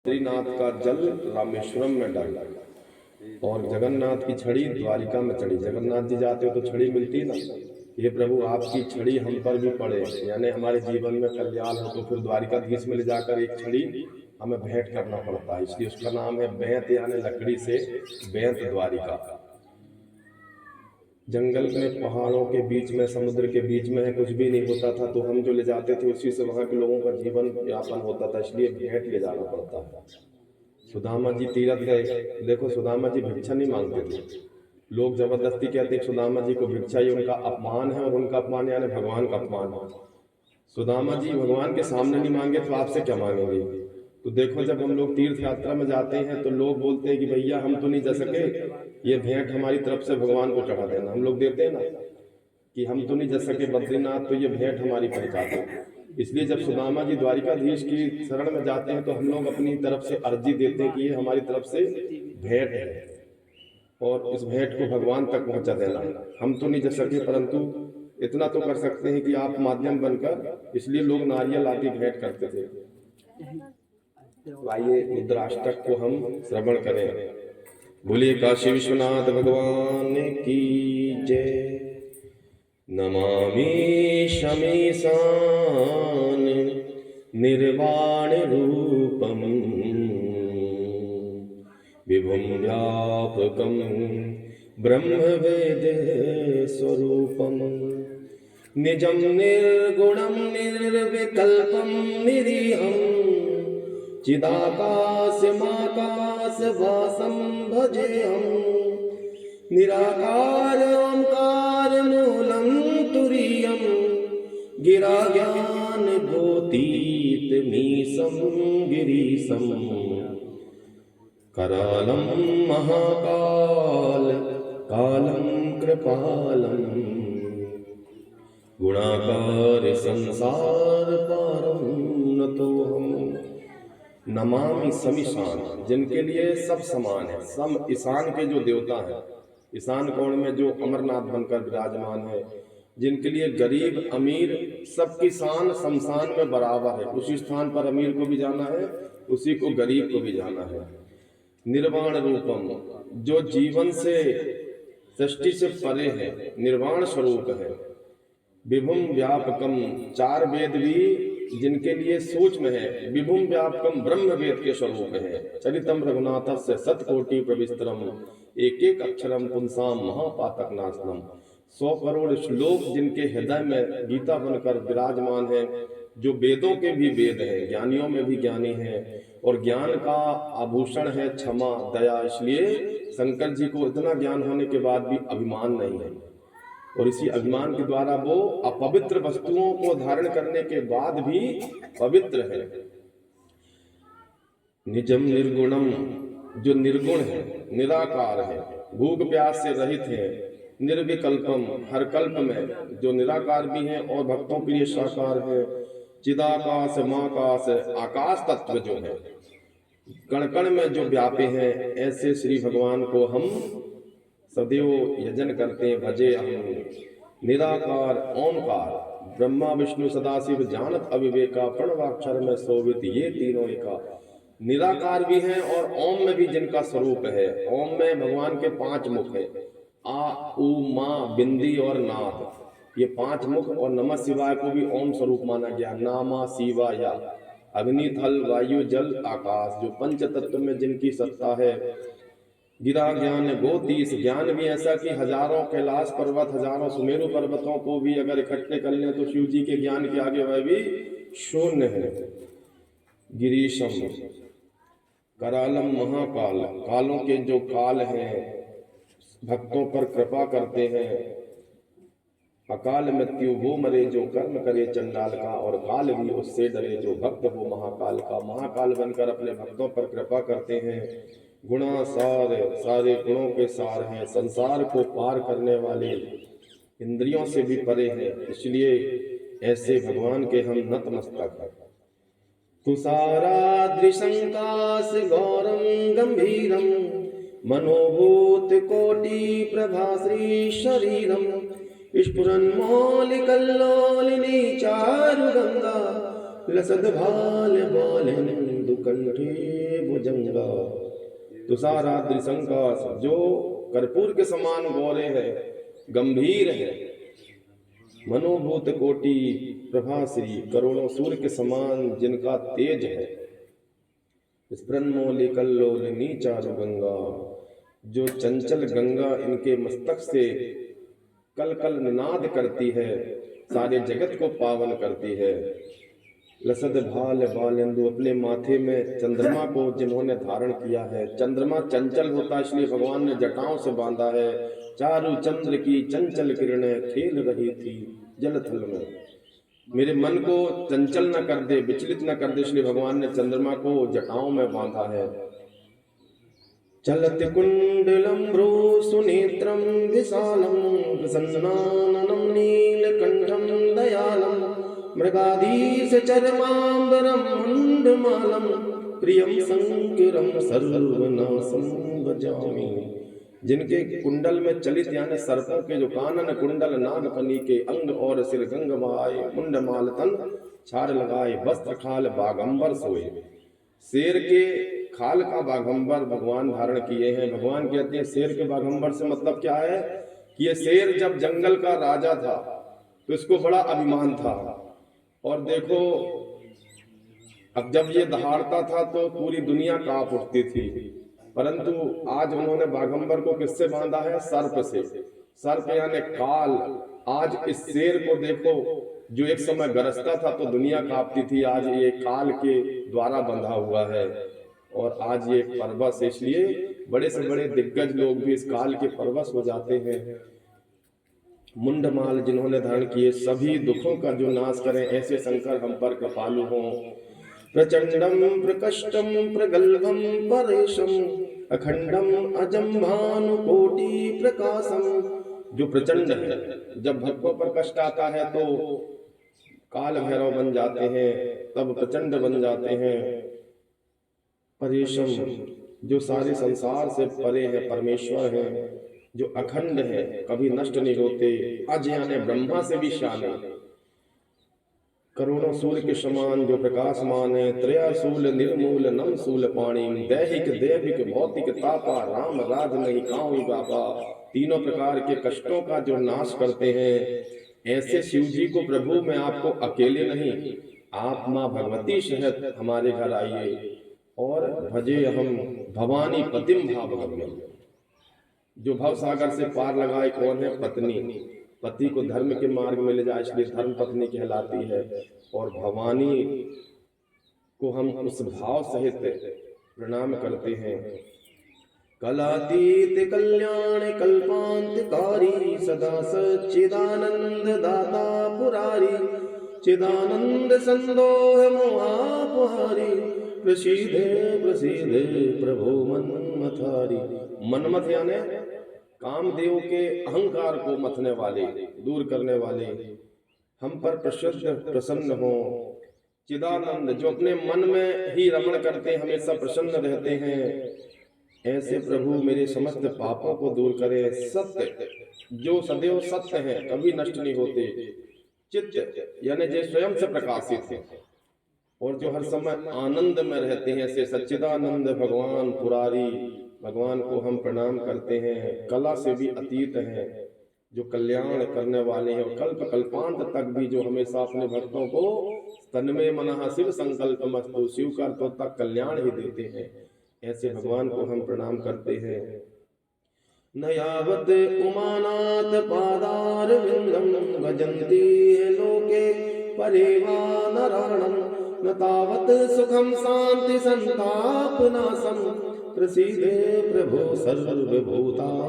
बद्रीनाथ का जल रामेश्वरम में डाला और जगन्नाथ की छड़ी द्वारिका में चढ़ी। जगन्नाथ जी जाते हो तो छड़ी मिलती ना, ये प्रभु आपकी छड़ी हम पर भी पड़े, यानी हमारे जीवन में कल्याण हो। तो फिर द्वारिकाधीश में ले जाकर एक छड़ी हमें भेंट करना पड़ता है, इसलिए उसका नाम है बेंत, यानी लकड़ी से बेंत द्वारिका। जंगल में, पहाड़ों के बीच में, समुद्र के बीच में है, कुछ भी नहीं होता था, तो हम जो ले जाते थे उसी से वहां के लोगों का जीवन यापन होता था, इसलिए भेंट ले जाना पड़ता है। सुदामा जी तीरथ गए, देखो सुदामा जी भिक्षा नहीं मांगते थे, लोग जबरदस्ती कहते हैं सुदामा जी को भिक्षा, ये उनका अपमान है, और उनका अपमान यानी भगवान का अपमान है। सुदामा जी भगवान के सामने नहीं मांगे तो आपसे क्या मांगेंगे। तो देखो जब हम लोग तीर्थ यात्रा में जाते हैं तो लोग बोलते हैं कि भैया हम तो नहीं जा सके, ये भेंट हमारी तरफ से भगवान को चढ़ा देना। हम लोग देते हैं ना कि हम तो नहीं जा सके बद्रीनाथ, तो ये भेंट हमारी पहुंचा दो। इसलिए जब सुदामा जी द्वारिकाधीश की शरण में जाते हैं तो हम लोग अपनी तरफ से अर्जी देते हैं कि ये हमारी तरफ से भेंट है और इस भेंट को भगवान तक पहुंचा देना। हम तो नहीं जा सके, परंतु इतना तो कर सकते हैं कि आप माध्यम बनकर, इसलिए लोग नारियल आदि भेंट करते थे। आइए रुद्राष्टक को हम श्रवण करें। बोलिए काशी विश्वनाथ भगवान की जय। नमामि शमीशान निर्वाण रूपम विभुं व्यापकं ब्रह्मवेद स्वरूपम निजं निर्गुणं निर्विकल्पं निरीहं चिदाकाशमाकाशभासं भजेऽहं निराकार ओंकार मूलं तुरीयं गिरा ज्ञान भूतीत मीशं गिरीशं करालं महाकाल कालं कृपालं गुणाकार संसार पारं नतोऽहम्। नमामि शमीशान, जिनके लिए सब समान है। सम ईशान के जो देवता हैं, ईशान कोण में जो अमरनाथ बनकर विराजमान है, जिनके लिए गरीब अमीर सबकी शान शमशान में बराबर है। उसी स्थान पर अमीर को भी जाना है, उसी को गरीब को भी जाना है। निर्वाण रूपम, जो जीवन से सृष्टि से परे है, निर्वाण स्वरूप है। विभुम व्यापकम, चार वेद भी जिनके लिए सूक्ष्म है। विभुम व्यापकम, ब्रह्म वेद के स्वरूप है। चरितम रघुनाथ से शतकोटि प्रविस्तरम एक एक अक्षरम पुंसाम महापातक नाशनम। 100 करोड़ श्लोक जिनके हृदय में गीता बनकर विराजमान है, जो वेदों के भी वेद है, ज्ञानियों में भी ज्ञानी है, और ज्ञान का आभूषण है क्षमा दया। इसलिए शंकर जी को इतना ज्ञान होने के बाद भी अभिमान नहीं है, और इसी अभिमान के द्वारा वो अपवित्र वस्तुओं को धारण करने के बाद भी पवित्र है। निजम निर्गुणम, जो निर्गुण है, निराकार है, भूख प्यास से रहित है। निर्विकल्पम, हर कल्प में जो निराकार भी है और भक्तों के लिए साकार है। चिदाकाश माकाश, आकाश तत्व जो है, कण कण में जो व्यापे हैं, ऐसे श्री भगवान को हम सदैव यजन करते हैं। भजे हम निराकार ओंकार ब्रह्मा विष्णु सदाशिव जानत अविवेका प्रणवाक्षर में शोभित ये तीनों एका। निराकार भी हैं और ओम में भी जिनका स्वरूप है। ओम में भगवान के 5 मुख है, आ उ मा बिंदी और नाद, ये 5 मुख। और नमः शिवाय को भी ओम स्वरूप माना गया। नामा शिवाया, अग्नि थल वायु जल आकाश, जो पंच तत्व में जिनकी सत्ता है। गिरा ज्ञान गोतीस, ज्ञान भी ऐसा कि हजारों कैलाश पर्वत, हजारों सुमेरु पर्वतों को भी अगर इकट्ठे कर लें तो शिव जी के ज्ञान के आगे वह भी शून्य है। गिरीशम करालम महाकाल, कालों के जो काल हैं, भक्तों पर कृपा करते हैं। अकाल मृत्यु वो मरे जो कर्म करे चंडाल का, और काल भी उससे डरे जो भक्त हो महाकाल का। महाकाल बनकर अपने भक्तों पर कृपा करते हैं। गुणा सार, सारे गुणों के सार हैं। संसार को पार करने वाले, इंद्रियों से भी परे हैं, इसलिए ऐसे भगवान के हम नतमस्तक हैं। तुषाराद्रिशंकाश गौरम गंभीरम मनोभूत कोटि प्रभा श्री शरीरम स्फुरन्मौलिकल्लोलिनी चारुगंगा लसद भाल बालेन्दु कंठे मंगला। तुषाराद्रि संकाश, जो कर्पूर के समान गौरे है, गंभीर है, मनोभूत कोटि प्रभाश्री, करोड़ों सूर्य के समान जिनका तेज है। स्फुरन्मौलि कल्लोलिनी चारु गंगा, जो चंचल गंगा इनके मस्तक से कल कल निनाद करती है, सारे जगत को पावन करती है। लसद भाल बालेंदु, अपने माथे में चंद्रमा को जिन्होंने धारण किया है। चंद्रमा चंचल होता है, इसलिए भगवान ने जटाओं से बांधा है। चारु चंद्र की चंचल किरणें खेल रही थी जलथल में। मेरे मन को चंचल न कर दे, विचलित न कर दे, इसलिए भगवान ने चंद्रमा को जटाओं में बांधा है। चलत कुंडलम भ्रू सुनेत्रम विशालम, प्रसन्नाननम नीलकंठम दयालम, मृगाधीश चरमांबरम मुंडमालम, प्रियम शंकरम सर्वनाशम भजामि। जिनके कुंडल में चलित यानी सर्पों के जो कानन कुंडल, नागफनी के अंग और सिर गंग बहाए, मुंडमाल तन छाड़ लगाए, वस्त्र खाल बागंबर सोए। शेर के खाल का बाघंबर भगवान धारण किए हैं। भगवान कहते हैं शेर के बाघंबर से मतलब क्या है कि ये शेर जब जंगल का राजा था तो इसको बड़ा अभिमान था। और देखो अब जब ये दहाड़ता था तो पूरी दुनिया कांप उठती थी, परंतु आज उन्होंने बाघंबर को किससे बांधा है? सर्प से। सर्प यानी काल। आज इस शेर को देखो जो एक समय गरजता था तो दुनिया कांपती थी, आज ये काल के द्वारा बंधा हुआ है और आज ये परवश। इसलिए बड़े से बड़े दिग्गज लोग भी इस काल के परवश हो जाते हैं। मुंडमाल जिन्होंने धारण किए, सभी दुखों का जो नाश करें, ऐसे शंकर हम पर कृपालु हों। प्रचंडम प्रकष्टम प्रगल्भम परेशम, अखंडम अजम भानुकोटि प्रकाशम। जो प्रचंड है, जब भक्तों पर कष्ट आता है तो काल भैरव बन जाते हैं, तब प्रचंड बन जाते हैं। परेशम, जो सारे संसार से परे है, परमेश्वर है, जो अखंड है, कभी नष्ट नहीं होते। अज यानी ब्रह्मा से भी शान है। करोड़ों सूर्य के समान जो प्रकाशमान है। त्रयासूल निर्मूल नम सूल पाणी, दैहिक दैविक भौतिक तापा, राम राज नहीं काऊ बापा। तीनों प्रकार के कष्टों का जो नाश करते हैं, ऐसे शिव जी को प्रभु मैं आपको अकेले नहीं, आप माँ भगवती सहित हमारे घर आइए। और भजे हम भवानी पतिम भाव गम्यम। जो भव सागर से पार लगाए कौन है? पत्नी। पति को धर्म के मार्ग में ले जाए, इसलिए धर्म पत्नी कहलाती है। और भवानी को हम उस भाव सहित प्रणाम करते हैं। कलातीत कल्याण कल्पांतकारी, सदा सच्चिदानंद दाता पुरारी, चिदानंद संदोह मोहापहारी, प्रसीदे प्रसीदे प्रभो मन्मथारी। मन्मथ यानी कामदेव के अहंकार को मथने वाले, दूर करने वाले, हम पर प्रसन्न हो। चिदानंद, जो अपने मन में ही रमण करते हमेशा प्रसन्न रहते हैं, ऐसे प्रभु मेरे समस्त पापों को दूर करे। सत्य, जो सदैव सत्य है, कभी नष्ट नहीं होते। चित्त यानी जो स्वयं से प्रकाशित है और जो हर समय आनंद में रहते हैं, ऐसे सच्चिदानंद भगवान पुरारी, भगवान को हम प्रणाम करते हैं। कला से भी अतीत हैं, जो कल्याण करने वाले हैं। और कल्प कल्पांत तक भी जो हमेशा अपने भक्तों को तन्मे मनः शिव संकल्प मस्तु, शिव का तो तक कल्याण ही देते हैं। ऐसे भगवान को हम प्रणाम करते हैं। नयावत उमानाथ पादार विंदम, भजन्ति लोके परेवा नराणम, न तावत सुखम शांति संताप नाशम, प्रसीदे प्रभो सर्वभूतादिवासम।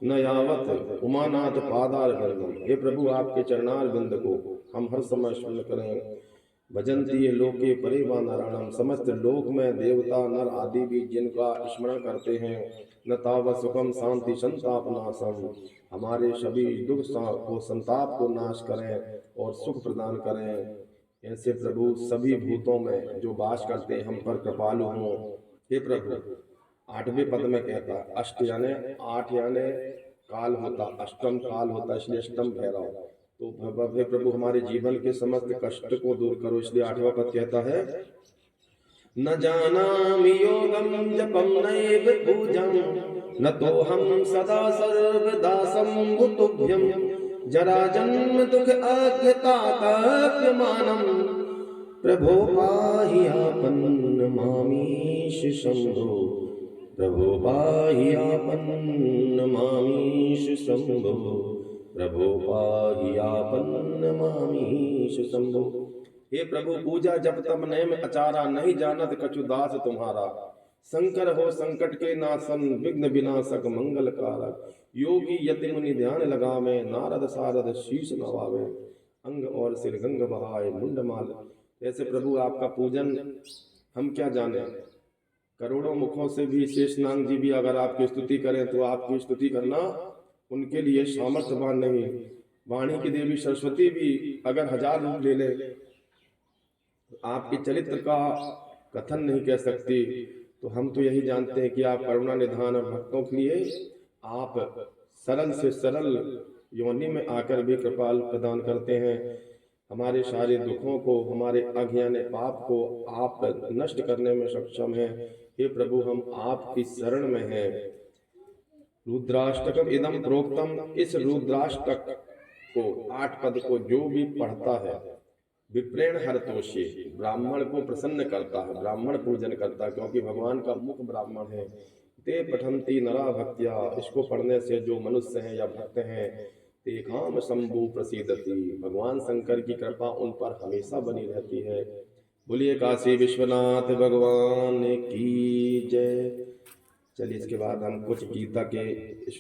न यावत उमानाथ पादार विंदम, हे प्रभु आपके चरणार बिंद को हम हर समय स्मरण करें। भजन्ति लोके परेवा नारायणम, समस्त लोक में देवता नर आदि भी जिनका स्मरण करते हैं। न तावत सुखम शांति संताप नाशम, हमारे सभी दुख को संताप को नाश करें और सुख प्रदान करें। ऐसे प्रभु सभी भूतों में जो वास करते हैं हम पर कृपालु हों। हे प्रभु, 8वें पद में कहता, अष्ट यानी 8 यानी काल होता, अष्टम काल होता, इसलिए अष्टम भैरव। तो हे प्रभु हमारे जीवन के समस्त कष्ट को दूर करो, इसलिए 8वां पद कहता है न जानामि योगं जपं नैव पूजं न तोऽहं सदा सर्वदा शम्भुतुभ्यं जरा जन्म दुख आज्ञताताप्यमानं प्रभो पाहि आपन्न मामीश शंभो प्रभो पाहि आपन्न मामीश शंभो प्रभो पाहि आपन्न मामीश शंभो। हे प्रभु पूजा जब तब नेम अचारा नहीं जानत कछु दास तुम्हारा शंकर हो संकट के नाशन विघ्न विनाशक मंगल कारक योगी यति मुनि ध्यान लगावे नारद सारद शीश नवावे अंग और सिर गंग बहाए मुंड माल। ऐसे प्रभु आपका पूजन हम क्या जाने, करोड़ों मुखों से भी शेषनाग जी भी अगर आपकी स्तुति करें तो आपकी स्तुति करना उनके लिए सामर्थ्यवान नहीं। वाणी की देवी सरस्वती भी अगर 1000 रूप ले ले आपके चरित्र का कथन नहीं कह सकती। तो हम तो यही जानते हैं कि आप करुणा निधान और भक्तों के लिए आप सरल से सरल योनि में आकर भी कृपा प्रदान करते हैं। हमारे सारे दुखों को हमारे अज्ञान पाप को आप नष्ट करने में सक्षम हैं। हे प्रभु हम आपकी शरण में हैं। रुद्राष्टकम इदम प्रोक्तम, इस रुद्राष्टक को 8 पद को जो भी पढ़ता है विप्रेण हरतोषी ब्राह्मण को प्रसन्न करता है, ब्राह्मण पूजन करता है क्योंकि भगवान का मुख ब्राह्मण है। ते पठंती नरा भक्त्या, इसको पढ़ने से जो मनुष्य हैं या भक्त हैं ते काम शंभु प्रसिद्धति, भगवान शंकर की कृपा उन पर हमेशा बनी रहती है। बोलिए काशी विश्वनाथ भगवान की जय। चलिए इसके बाद हम कुछ गीता के